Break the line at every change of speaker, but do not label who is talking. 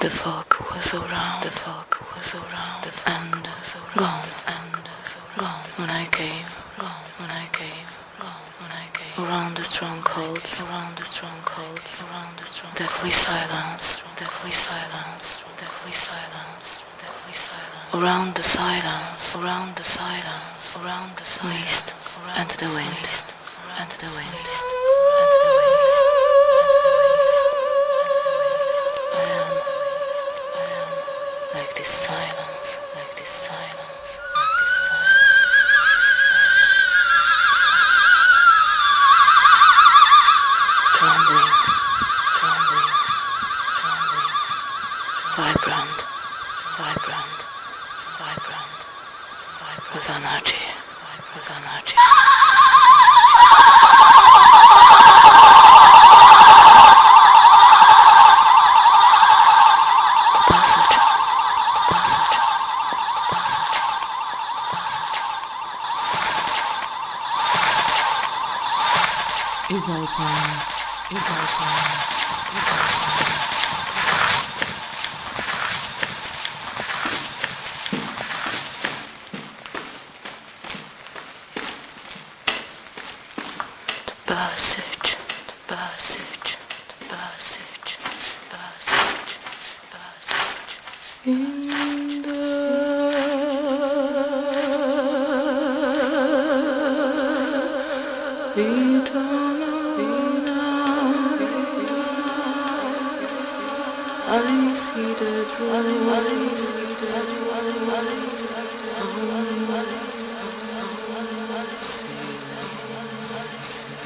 The fog was around, the fog was around, and gone, gone when I came, gone when I came, gone when I came. Around the strongholds, around the strongholds, around the strongholds. Deathly silence, deathly silence, deathly silence, deathly silence. Around the silence, around the silence, around the silence. Mist and the wind, and the wind, and the wind. Like this silence, like this silence, like this silence. Trembling, trembling, trembling. Vibrant, vibrant, vibrant, vibrant. With energy, with energy.
Is open, is open, is open.
The passage, the passage, the passage, the passage, the passage. In the eternal I see the truth.